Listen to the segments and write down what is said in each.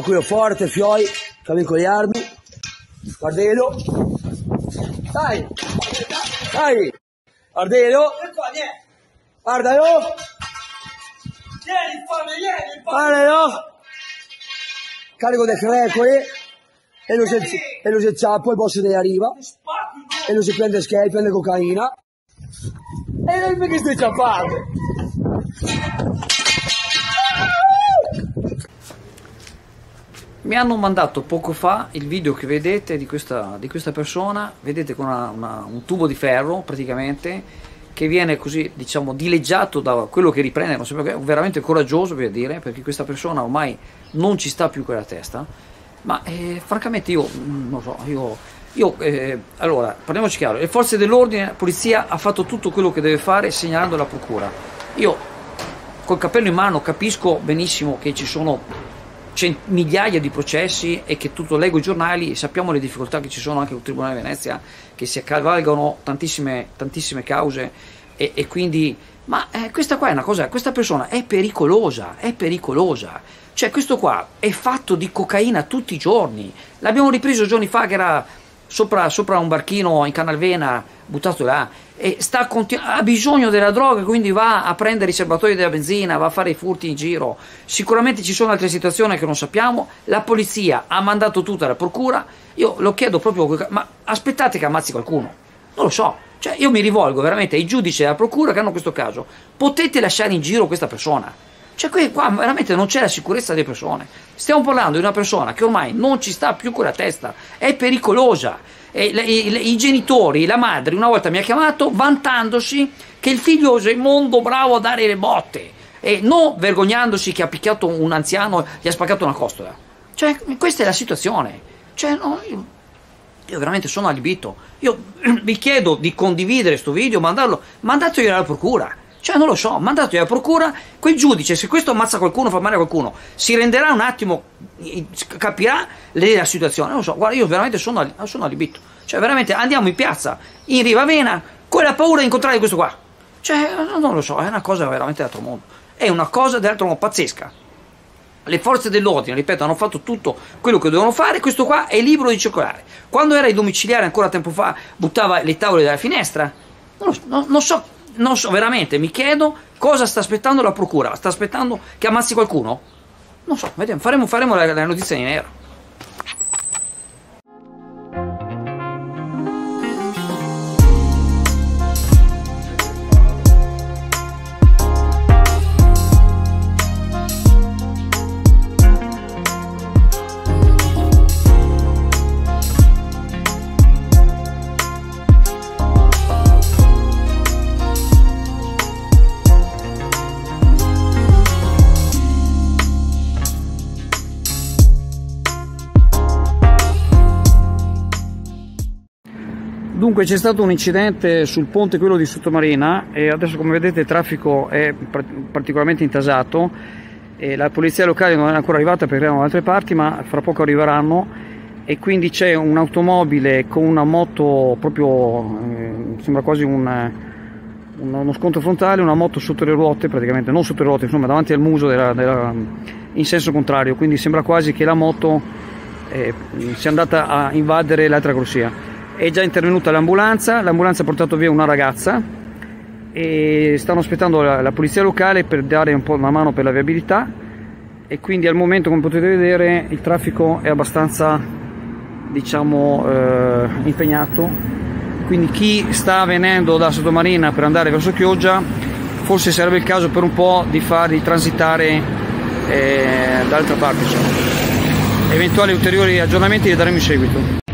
quello forte, Fioi, fammi con le armi, guardelo, dai, dai, guardelo, guardalo, guardalo, carico del crecole, e lo si ciappo, il boss ne arriva, e lo si prende skate, prende cocaina, e non perché stai ciappando. Mi hanno mandato poco fa il video che vedete di questa persona, vedete con un tubo di ferro praticamente, che viene così, diciamo, dileggiato da quello che riprende. Non so perché, è veramente coraggioso per dire, perché questa persona ormai non ci sta più quella testa, ma francamente io non so, allora, parliamoci chiaro, le forze dell'ordine, la polizia ha fatto tutto quello che deve fare segnalando la procura. Io col cappello in mano capisco benissimo che ci sono migliaia di processi e che tutto leggo i giornali, sappiamo le difficoltà che ci sono anche al Tribunale di Venezia, che si accavalgano tantissime cause e quindi, ma questa qua è una cosa, questa persona è pericolosa, cioè questo qua è fatto di cocaina tutti i giorni, l'abbiamo ripreso giorni fa che era sopra un barchino in Canalvena, buttato là, e ha bisogno della droga, quindi va a prendere i serbatoi della benzina, va a fare i furti in giro. Sicuramente ci sono altre situazioni che non sappiamo, la polizia ha mandato tutta alla procura. Io lo chiedo proprio, ma aspettate che ammazzi qualcuno? Non lo so, cioè io mi rivolgo veramente ai giudici della procura che hanno questo caso, potete lasciare in giro questa persona? Cioè qua veramente non c'è la sicurezza delle persone, stiamo parlando di una persona che ormai non ci sta più con la testa, è pericolosa. E i genitori, la madre una volta mi ha chiamato vantandosi che il figlio è mondo bravo a dare le botte e non vergognandosi che ha picchiato un anziano e gli ha spaccato una costola. Cioè questa è la situazione, cioè, no, io veramente sono allibito. Io vi chiedo di condividere questo video, mandatelo alla procura. Cioè non lo so, mandatelo alla procura, quel giudice, se questo ammazza qualcuno, fa male a qualcuno, si renderà un attimo, capirà la situazione. Non lo so, guarda, io veramente sono allibito. Cioè veramente andiamo in piazza, in Rivavena, con la paura di incontrare questo qua. Cioè non lo so, è una cosa veramente d'altro mondo. È una cosa dell'altro mondo pazzesca. Le forze dell'ordine, ripeto, hanno fatto tutto quello che dovevano fare, questo qua è libero di circolare. Quando era ai domiciliari ancora tempo fa, buttava le tavole dalla finestra. Non so, veramente, mi chiedo cosa sta aspettando la procura. Sta aspettando che ammazzi qualcuno? Non so, vediamo, faremo la notizia di nero. Dunque c'è stato un incidente sul ponte, quello di Sottomarina, e adesso come vedete il traffico è particolarmente intasato e la polizia locale non è ancora arrivata perché erano da altre parti, ma fra poco arriveranno, e quindi c'è un'automobile con una moto proprio, sembra quasi uno scontro frontale, una moto sotto le ruote, praticamente non sotto le ruote, insomma davanti al muso in senso contrario, quindi sembra quasi che la moto sia andata a invadere l'altra corsia. È già intervenuta l'ambulanza ha portato via una ragazza e stanno aspettando la polizia locale per dare un po' una mano per la viabilità, e quindi al momento, come potete vedere, il traffico è abbastanza, diciamo, impegnato, quindi chi sta venendo da Sottomarina per andare verso Chioggia forse sarebbe il caso per un po' di farli transitare dall'altra parte, diciamo. Eventuali ulteriori aggiornamenti li daremo in seguito.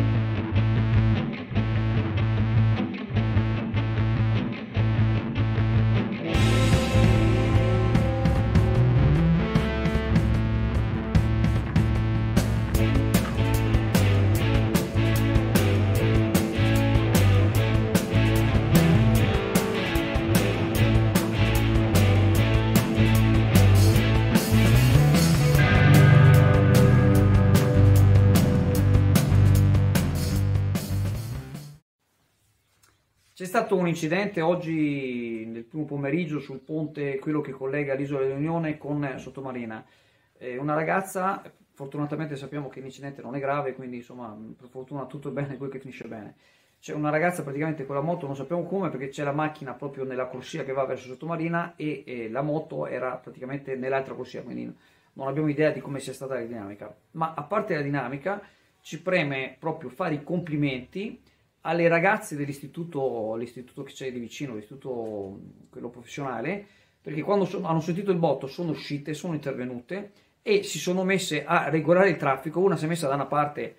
C'è stato un incidente oggi nel primo pomeriggio sul ponte, quello che collega l'isola dell'Unione con Sottomarina. Una ragazza Fortunatamente sappiamo che l'incidente non è grave, quindi insomma per fortuna tutto è bene, quel che finisce bene. C'è una ragazza praticamente con la moto, non sappiamo come, perché c'è la macchina proprio nella corsia che va verso Sottomarina e la moto era praticamente nell'altra corsia, quindi non abbiamo idea di come sia stata la dinamica. Ma a parte la dinamica, ci preme proprio fare i complimenti alle ragazze dell'istituto, l'istituto che c'è di vicino, l'istituto quello professionale, perché quando hanno sentito il botto sono uscite, sono intervenute e si sono messe a regolare il traffico. Una si è messa da una parte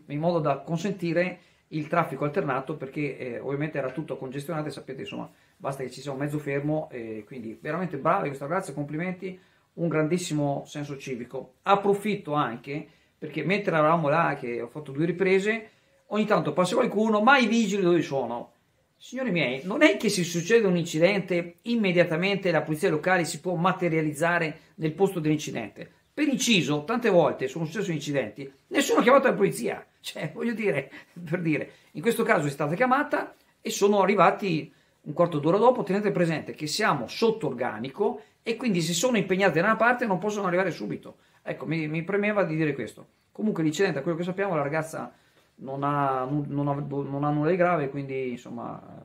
in modo da consentire il traffico alternato, perché ovviamente era tutto congestionato e sapete, insomma, basta che ci sia un mezzo fermo, quindi veramente brave queste ragazze, complimenti, un grandissimo senso civico. Approfitto anche perché mentre eravamo là, che ho fatto 2 riprese, ogni tanto passa qualcuno, ma i vigili dove sono? Signori miei, non è che se succede un incidente immediatamente la polizia locale si può materializzare nel posto dell'incidente. Per inciso, tante volte sono successi incidenti, nessuno ha chiamato la polizia, cioè voglio dire, per dire, in questo caso è stata chiamata e sono arrivati un quarto d'ora dopo. Tenete presente che siamo sotto organico e quindi se sono impegnati da una parte non possono arrivare subito. Ecco, mi premeva di dire questo. Comunque l'incidente, a quello che sappiamo, la ragazza non ha nulla di grave, quindi insomma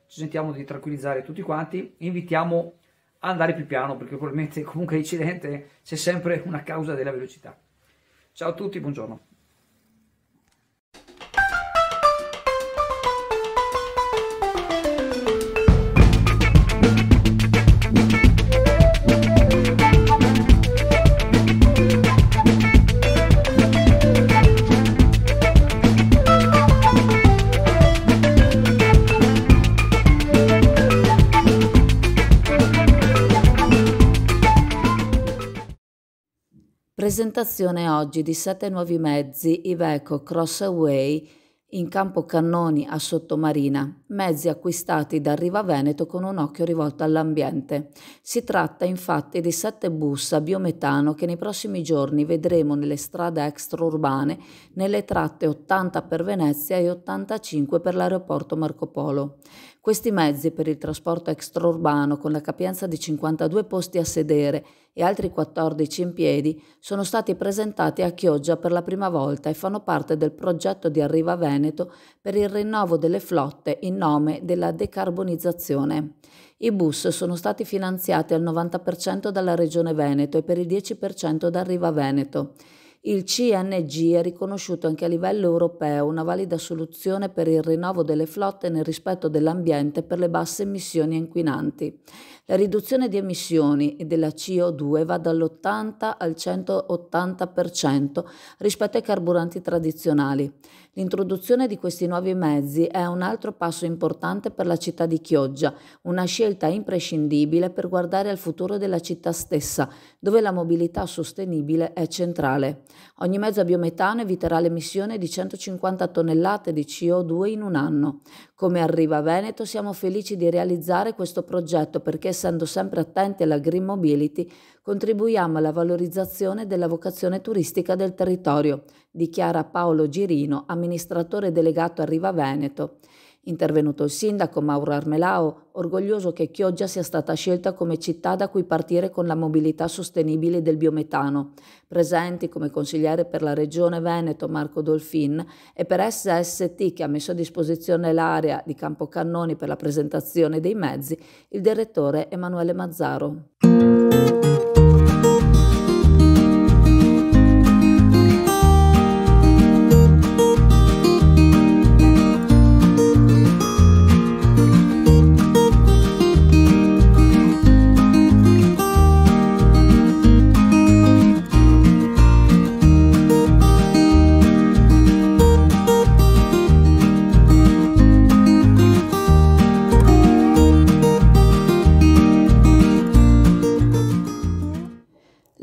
ci sentiamo di tranquillizzare tutti quanti. Invitiamo a andare più piano, perché probabilmente comunque l'incidente c'è sempre una causa della velocità. Ciao a tutti, buongiorno. Presentazione oggi di 7 nuovi mezzi Iveco Crossway in Campo Cannoni a Sottomarina, mezzi acquistati da Riva Veneto con un occhio rivolto all'ambiente. Si tratta infatti di 7 bus a biometano che nei prossimi giorni vedremo nelle strade extraurbane, nelle tratte 80 per Venezia e 85 per l'aeroporto Marco Polo. Questi mezzi per il trasporto extraurbano, con la capienza di 52 posti a sedere e altri 14 in piedi, sono stati presentati a Chioggia per la prima volta e fanno parte del progetto di Arriva Veneto per il rinnovo delle flotte in nome della decarbonizzazione. I bus sono stati finanziati al 90% dalla Regione Veneto e per il 10% da Arriva Veneto. Il CNG è riconosciuto anche a livello europeo una valida soluzione per il rinnovo delle flotte nel rispetto dell'ambiente per le basse emissioni inquinanti. La riduzione di emissioni della CO2 va dall'80 al 180% rispetto ai carburanti tradizionali. L'introduzione di questi nuovi mezzi è un altro passo importante per la città di Chioggia, una scelta imprescindibile per guardare al futuro della città stessa, dove la mobilità sostenibile è centrale. Ogni mezzo a biometano eviterà l'emissione di 150 tonnellate di CO2 in un anno. Come Arriva Veneto siamo felici di realizzare questo progetto perché, essendo sempre attenti alla green mobility, contribuiamo alla valorizzazione della vocazione turistica del territorio, dichiara Paolo Girino, amministratore delegato Arriva Veneto. Intervenuto il sindaco Mauro Armelao, orgoglioso che Chioggia sia stata scelta come città da cui partire con la mobilità sostenibile del biometano. Presenti come consigliere per la Regione Veneto Marco Dolfin e per SST, che ha messo a disposizione l'area di Campo Cannoni per la presentazione dei mezzi, il direttore Emanuele Mazzaro.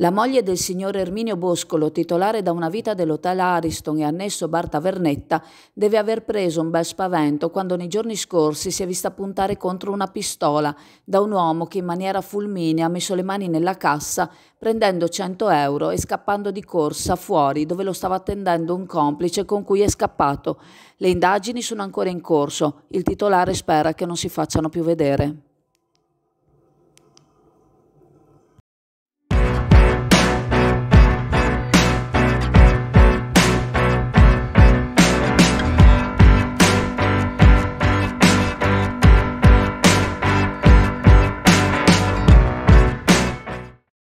La moglie del signor Erminio Boscolo, titolare da una vita dell'Hotel Ariston e annesso Bar Tavernetta, deve aver preso un bel spavento quando nei giorni scorsi si è vista puntare contro una pistola da un uomo che in maniera fulminea ha messo le mani nella cassa, prendendo 100 euro e scappando di corsa fuori, dove lo stava attendendo un complice con cui è scappato. Le indagini sono ancora in corso. Il titolare spera che non si facciano più vedere.